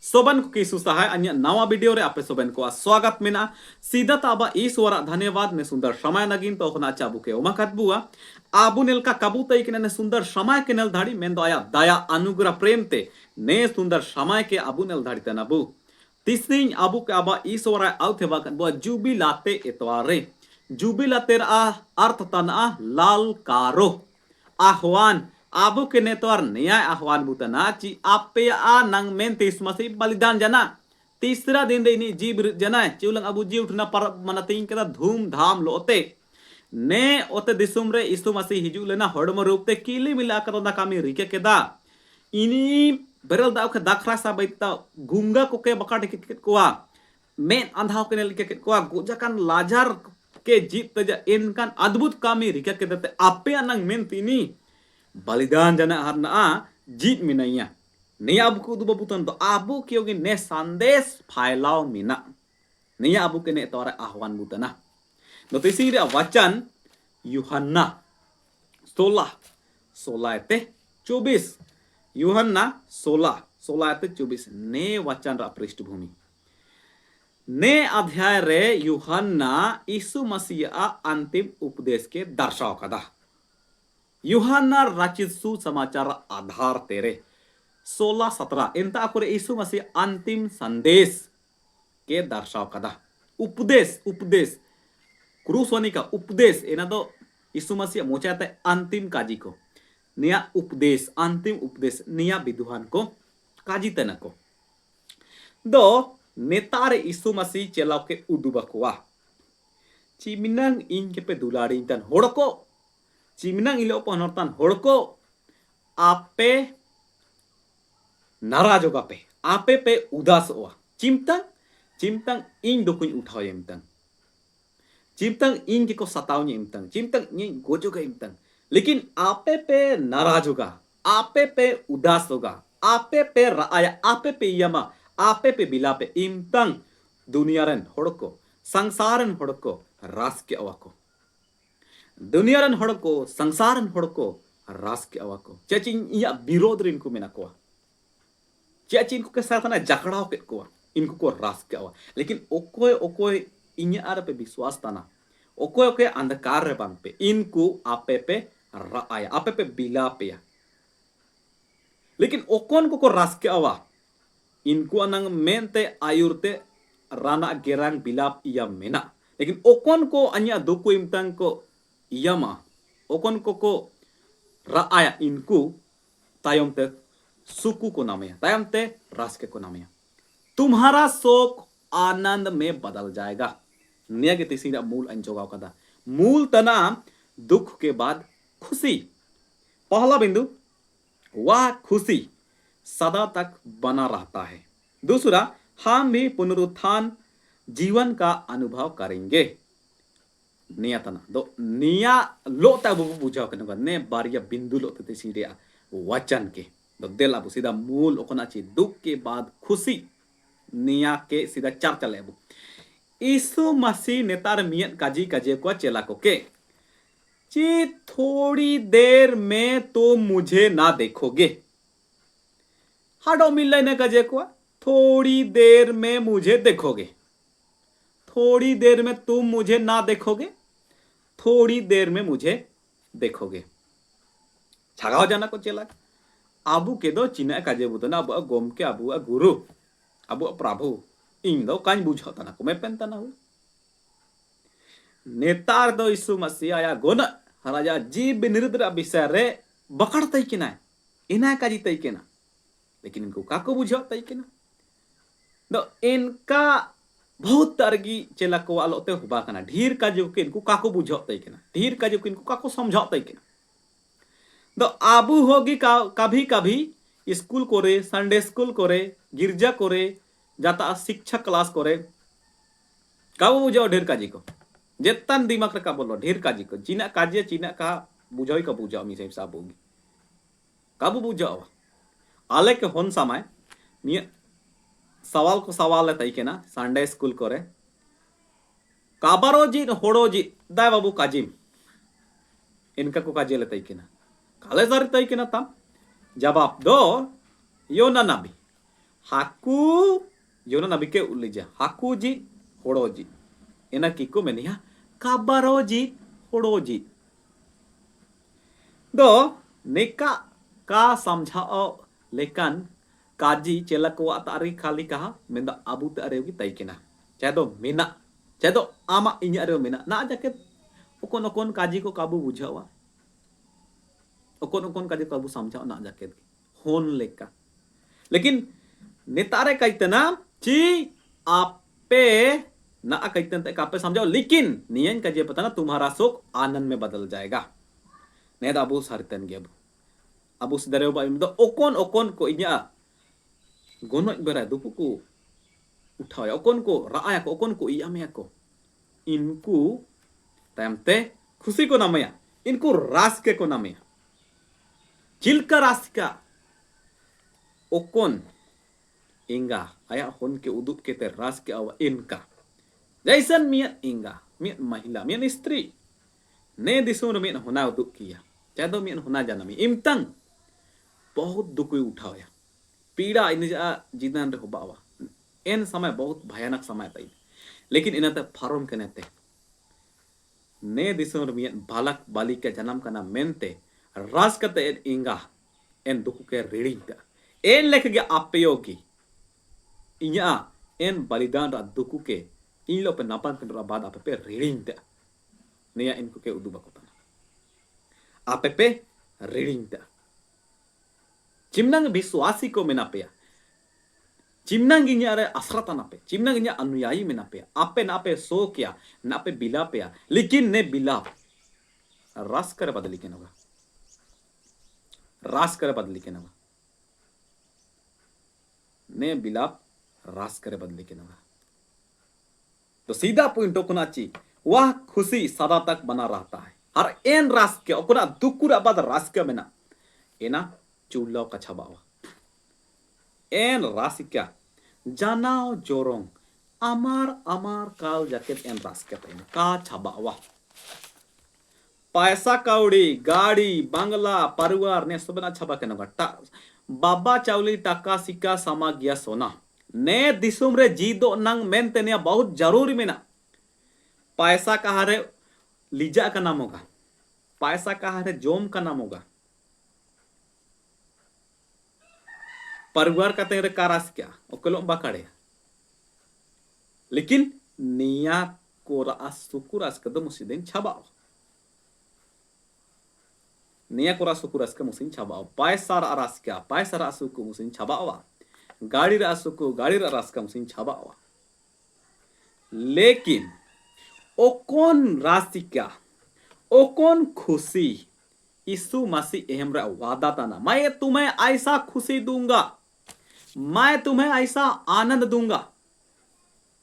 सोबन को किसु सहाय अन्य नवा वीडियो रे आपे सोबन को स्वागत मेना सीधा ताबा ईश्वर धन्यवाद ने सुंदर समय नगिन तो होना चाबू के ओमा कतबुआ आबू नेल का कबू तई के ने सुंदर समय के नेल धाड़ी मेन दो आया दया अनुग्रह प्रेम ते ने सुंदर समय के आबू नेल धाड़ी तनाबू तीसरी आबू के आबा ईश्वर आउथे बाकन बुआ जुबिलाते एतवारे जुबिलातेर अर्थ तना लाल कारो आह्वान आबू के नेतवार न्याय आह्वान बुतना ची आपे आ नंग मेन तीस मसी बलिदान जना तीसरा दिन दे नी जीव जना चिवलंग अबू जी उठना पर मनतीन के धूमधाम लोते ने ओते दिसुम रे इस्तु मसी हिजू लेना हड़म रूपते कीली मिला कर ना कामी रिके केदा इनी बेरल दाव के दाखरा सा बैता गुंगा को के बका के कोआ मेन अंधाव के ने के कोआ गोजाकन लाजार के जीत तजा इनकान अद्भुत कामी रिके के देते आपे अनंग मेन तीनी बलिदान जना हरना जीत मिनैया निया अबू को दुबा बुतन तो आबू क्योंकि ने संदेश फैलाओ मिना निया अबू के ने तोरा आह्वान बुतना no tisi रे वचन यूहन्ना 16:24 यूहन्ना 16:24 ने वचन रा पृष्ठभूमि ने अध्याय रे यूहन्ना यीशु मसीह अंतिम उपदेश के दर्शाव कदा यूहन्ना रचित सुसमाचार आधार तेरे 16-17 इंता करे यीशु मसीह अंतिम संदेश के दर्शाव कदा उपदेश उपदेश क्रूसवानी का उपदेश एना तो यीशु मसीह मोचाते अंतिम काजी को निया उपदेश अंतिम उपदेश निया विद्वान को काजी तना को दो नेतार यीशु मसीह चलाव के उदुबकुआ चिमिनंग इन के पे दुलाड़ी तन होड़को चिमिनंग इलो पनरतन होड़को आपे नाराज होगा पे आपे पे उदास हुआ चिमतंग चिमतंग इन दुकुन उठाओ यमतंग चिमतंग इन के को सतावनी इमतंग चिमतंग इन गोजोगा इमतंग लेकिन आपे पे नाराज होगा आपे पे उदास होगा आपे पे राया आपे पे यमा आपे पे बिला पे इमतंग दुनिया रन होड़को संसारन होड़को रास के अवाको दुनिया रन होड़को संसारन होड़को रास के अवाको चचिन या विरोध रिन को मेना को चचिन को के साथ ना जकड़ाव के को इनको को रास के अवा लेकिन ओकोय ओकोय इन्हें आर पे विश्वास तना ओके ओके अंधकार रे बांग पे इनको आपे पे राया आपे पे बिला पे लेकिन ओकोन को रास के अवा इनको अनंग मेनते आयुरते राना गेरांग बिलाप इया मेना लेकिन ओकोन को अन्य दुको इमतंग को इयामा ओकोन को राया इनको तायम ते सुकु को नामे तायम ते रास के को नामे तुम्हारा शोक आनंद में बदल जाएगा निया के तीसरा मूल अंजोगाव कदा मूल तना दुख के बाद खुशी पहला बिंदु वह खुशी सदा तक बना रहता है दूसरा हम भी पुनरुत्थान जीवन का अनुभव करेंगे निया तना दो निया लोता बुझाव करने ने बारिया बिंदु लोते तीसरा वचन के दो देला सीधा मूल ओकना ची दुख के बाद खुशी निया के सीधा चर्चा लेबू यीशु मसीह नेतार मियन काजी काजे को चला को के ची थोड़ी देर में तो मुझे ना देखोगे हाडो मिल ने काजे को थोड़ी देर में मुझे देखोगे थोड़ी देर में तुम मुझे ना देखोगे थोड़ी देर में मुझे देखोगे छगाओ जाना को चला आबू के दो चिना काजे बुतना अब गोम के आबू गुरु अबु प्रभु इन दो कान बुझाओ तना को मैं पेनता ना हो नेतार दो यीशु मसीह आया गोन हराजा जीव निरुद्र विषय रे बकड़ तई के ना इना का जी तई के ना लेकिन इनको काको बुझाओ तई के ना दो इनका बहुत तरगी चेला को आलोते हुबा कना ढीर का जो के इनको काको बुझाओ तई के ना ढीर का जो के इनको काको समझाओ तई के ना दो आबू होगी कभी कभी स्कूल करे संडे स्कूल करे गिरजा करे जाता शिक्षा क्लास करे काबू बुझाओ ढेर काजी को जेतन दिमाग रे का बोलो ढेर काजी को चीना काजे चीना का बुझाई का बुझाओ मी से साब होगी काबू बुझाओ आले के होन समय निय सवाल को सवाल तई के ना संडे स्कूल करे काबारो जी होड़ो जी दाय बाबू काजिम इनका को काजे ले तई के ना काले सारी तई के ना तम जवाब दो यो ना नबी haku yona nabike ulija hakuji horoji ena kiko menia kabaroji horoji do neka ka samjhao lekan kaji cela ko atari kali kaha menda abu ta areugi taikena chado mena chado ama inya areu mena na jaket okon okon kaji ko kabu bujawa okon okon kaji kabu samjhao na jaket hon leka लेकिन नेतारे कहते ची आपे ना कहते कापे समझाओ लेकिन नियन का जे पता ना तुम्हारा सुख आनंद में बदल जाएगा ने अबू सारितन गे अबू सिदरे बा ओकोन ओकोन को इnya गोनो बेरा दुपु को उठाया ओकोन को राया को ओकोन को इयामे को इनको तमते खुशी को नामया इनको रास के को नामया चिलका रास का ओकोन इंगा आया होन के उदुप के ते रास के अवा इनका जैसन मियन इंगा मियन महिला मियन स्त्री ने दिसों मियन होना उदुप किया चाहे मियन होना जाना मी इमतंग बहुत दुख उठाया पीड़ा इन जीवन रे होबावा एन समय बहुत भयानक समय तई लेकिन इनते फारम के नेते ने दिसों मियन बालक बालिक के जन्म कना मेनते रास कते इंगा एन दुख के रेडिंग एन लेख गया आपयोगी इnya en balidan ra duku ke in lo pe napan ke ra bad ape pe reading ta neya in ko ke udu bakotana ape pe reading ta chimnang biswasi ko menape chimnang ginya re asrata nape chimnang ginya अनुयायी menape ape nape so kya nape bila pe लेकिन ने बिला रास कर बदली के नवा रास कर बदली के नवा ने बिलाप रास करे बदले के नवा तो सीधा पॉइंट ओकुना ची वह खुशी सदा तक बना रहता है हर एन रास के ओकुना दुकुरा बाद रास के मेना एना चूल्लो का छबावा एन रास क्या जानाओ जोरोंग अमार अमार काल जैकेट एन रास के पेन का छबावा पैसा कौड़ी गाड़ी बंगला परिवार ने सब ना छबा के नगा बाबा चावली टाका सिक्का समागिया सोना ने दिसुम रे जीदो नंग मेनते ने बहुत जरूरी में ना पैसा कहा रे लीजा का नाम होगा पैसा कहा रे जोम का नाम होगा परिवार का तेरे कारास क्या ओकलो बाकाड़े लेकिन निया कोरा सुकुरास कदम मुसीदेन छबाओ निया कोरा सुकुरास का मुसीन छबाओ पैसा रास क्या पैसा रासु को मुसीन छबावा गाड़ी रासु को गाड़ी रास का मुसीन छबावा लेकिन ओ कौन राशि क्या ओ कौन खुशी यीशु मसीह हमरा वादा था ना मैं तुम्हें ऐसा खुशी दूंगा मैं तुम्हें ऐसा आनंद दूंगा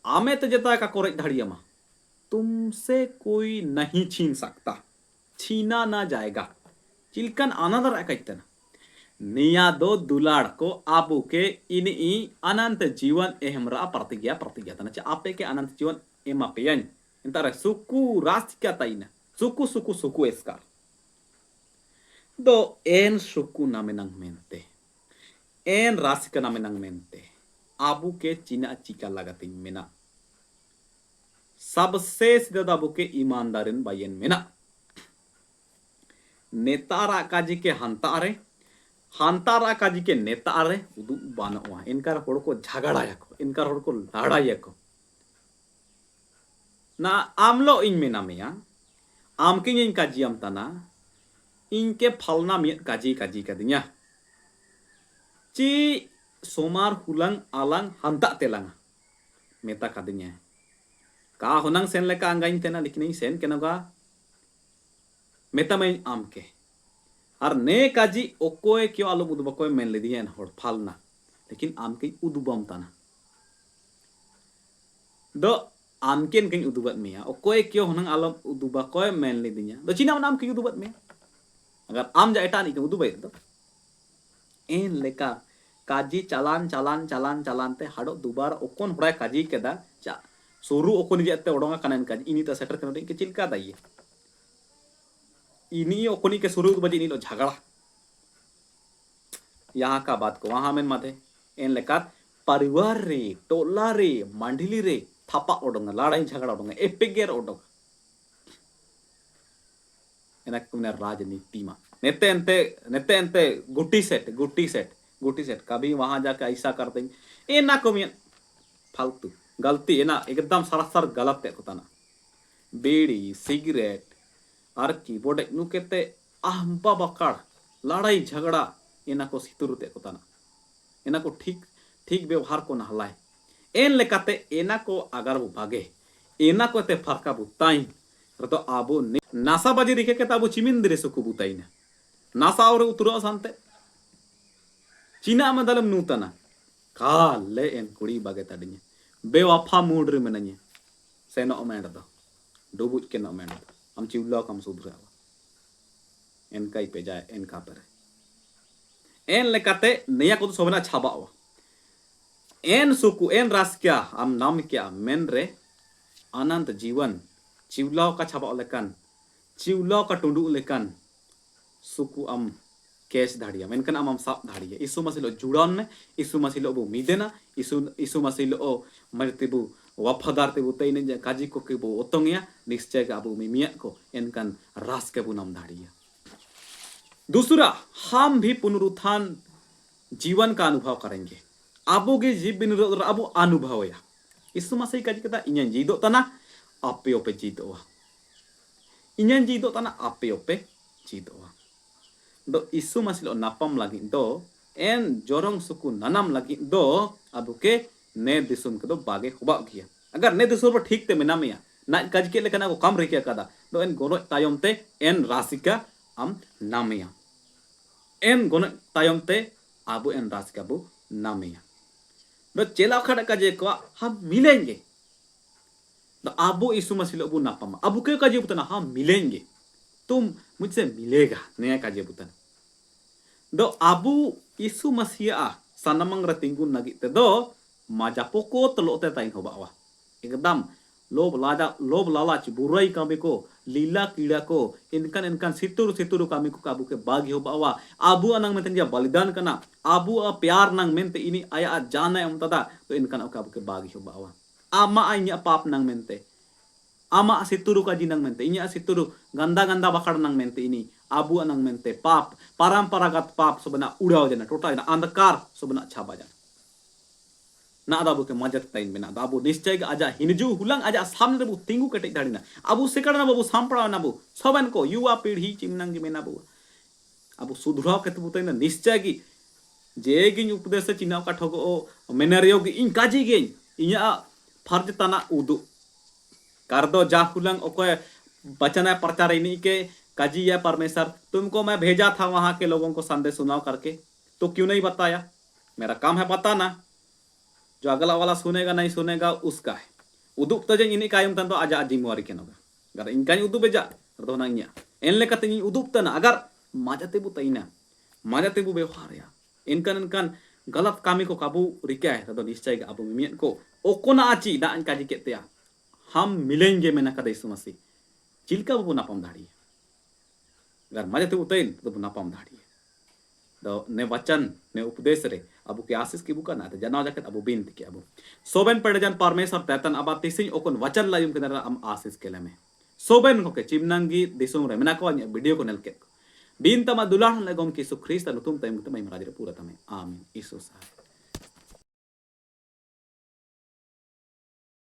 आमे तो जता का कोरे धड़ियमा तुमसे कोई नहीं छीन सकता छीना ना जाएगा चिलकन आनंद रखना निया दो दुलाड़ को आपू के इन अनंत जीवन एहमरा प्रतिज्ञा प्रतिज्ञा तना आपे के अनंत जीवन एमा पेयन इंतर सुकु रास क्या ताइना सुकु सुकु सुकु एस्कार दो एन सुकु नामे नंग मेनते एन रास का नामे नंग मेनते आबू के चिना चिका लगाती मेना सबसे सीधा आबू के ईमानदारिन बायन मेना नेतारा काजी के हंतारा काजी के नेतारे उदु बानवा इनकार होड़ को झगड़ा को इनकार होड़ को लड़ाई को ना आमलो इन में नामिया आम के इन काजी आम तना इनके फलना मियत काजी काजी का दिया ची सोमार हुलंग आलंग हंता तेलंग मेता का दिया का होनंग सेन लेका अंगाइन तेना लेकिन सेन के नगा मेता में आम के और ने काजी ओकोए क्यों आलो उदबकोय मेन ले दिया होड़ फालना लेकिन आम के उदुबम तना दो आम के कहीं उदुबत मिया ओकोए क्यों होनंग आलो उदुबकोय मेन ले दिया दो चिना नाम के उदुबत मिया अगर आम जा एटा नहीं उदुबे दो एन लेका काजी चालान चालान चालान चालान ते हाडो दुबार ओकोन होड़ा काजी केदा चा सुरु ओकोन जेते ओडोंगा कनन काजी इनी ता सेटर कनो के चिलका दाइए इनी ओकोनी के शुरू बजे झगड़ा यहाँ का बात को वहां में मते एन लेका परिवार रे टोला रे मंडली रे थापा ओडोंगा लड़ाई झगड़ा ओडोंगा एपेगेर ओडोंग enak punya राजनीति में नेते एंते गुटी सेट कभी वहां जाके ऐसा करते हैं एना को मियन फालतू गलती है ना एकदम सरासर गलत है कुताना बीड़ी सिगरेट और कीबोर्ड नु केते आहंपा बकड़ लड़ाई झगड़ा एना को सितुरुते कुताना एना को ठीक व्यवहार को नहलाए एन लेकाते एना को अगर वो भागे एना को ते फरका बुताई तो आबो नासाबाजी रिके के ताबो चिमिंद्रे सुकु बुताई ना नासा और उतरो सांते चीना में दलम नूतना काले एन कुड़ी बागे तडिnye बेवफा मूड रे मेनanye सेनो अमेंड दो डुबुज के न अमेंड दो हम चिवला कम सुधरावा एन काई पे जाए एन का पर एन लेकाते नया को तो सोबना छाबावा एन सुकु एन रास क्या हम नाम क्या मेन रे अनंत जीवन चिवलाव का छाबा लेकान चिवलाव का टुंडू लेकान सुकु आम कैश धाड़िया मेनकन आम साप धाड़िया इसु मसीलो जुड़ान में इसु मसीलो बो मिदेना इसु मसीलो मरतेबु वफादार तेबु तैने काजी को के बो ओतोंगिया निश्चय का अबु मिमिया को एनकन रास के बु नाम धाड़िया दूसरा हम भी पुनरुत्थान जीवन का अनुभव करेंगे अबो के जीवन अबु अनुभव या इसु मसीह काजी कता इन्या जीदो तना आपे ओपे जीदोवा इन्या जीदो तना आपे ओपे जीदोवा दो इsu masih lo napam lagi do en jorong suku nanam lagi do abu ke ne disum ke do bage hubak kia agar ne disum पर ठीक ते menamia na kaj ke lekana ko kam rekia kada do en gono tayom te en rasika am namia en gono tayom te abu en rasika bu namia do चेला खड़ा kaje को हम मिलेंगे तो abu isu masih lo bu napam abu ke kaje butana हम मिलेंगे तुम मुझसे मिलेगा नया काजे बुतन दो अबू यीशु मसीह सनमंग रतिंगुन नगी ते दो माजा पोको तलोते ताइन होबावा एकदम लोभ लालच बुराई कामे को लीला कीड़ा को इनकन सितुरु कामे को काबू के बागी होबावा अबू अनंग मेंते या बलिदान कना अबू प्यार नंग मेंते इनी आया जाना उमतदा तो इनकन काबू के बागी होबावा आमा आइnya पाप नंग मेंते ama situru kaji nang mente inya situru ganda bakar nang mente ini abu nang mente pap paramparagat pap sobana udau jana total na andakar sobana chaba jana na adabu ke majat tain bena abu nischay ga aja hinju hulang aja samne bu tingu kete dadina abu sekadana babu sampra na bu soban ko yuwa pidhi chimnang gi mena bu abu sudhraw kete bu tain nischay gi jegi उपदेश चिनाव का ठगो मेनरियो gi इन काजी ge inya farj tana udu कर दो जा हुलंग okay बचना प्रचार इन्हीं के काजी या परमेश्वर तुमको मैं भेजा था वहां के लोगों को संदेश सुनाओ करके तो क्यों नहीं बताया मेरा काम है बताना जो अगला वाला सुनेगा नहीं सुनेगा उसका है उदुप तजे इन्हीं कायम तन तो आजा जिम्मेवारी के नोगा अगर इनका उदुप बेजा तो ना इन्या इन लेकते इन उदुप तना अगर माजते बु तइना माजते बु व्यवहार या इनकन गलत कामी को काबू रिका है तो निश्चय का अबु मिमियन को ओकोना आची दा इनका जी केते हम मिलेंगे में नका यीशु मसीह चिलका बबू नापम धाड़ी अगर मजे तो उतैन तो नापम धाड़ी तो ने वचन ने उपदेश रे अबू के आशीष की बुका ना जना जाके अबू बिनती के अबू सोबेन पड़जन परमेश्वर तैतन अबा तिसिं ओकन वचन लायुम के नरा हम आशीष के लेमे सोबेन को के चिमनंगी दिसुम रे मेना को वीडियो को नेलके बिन तमा दुलान ले गोम की सुख्रिस्त नुतुम तैम तमै मराजरे पूरा तमै आमीन यीशु सा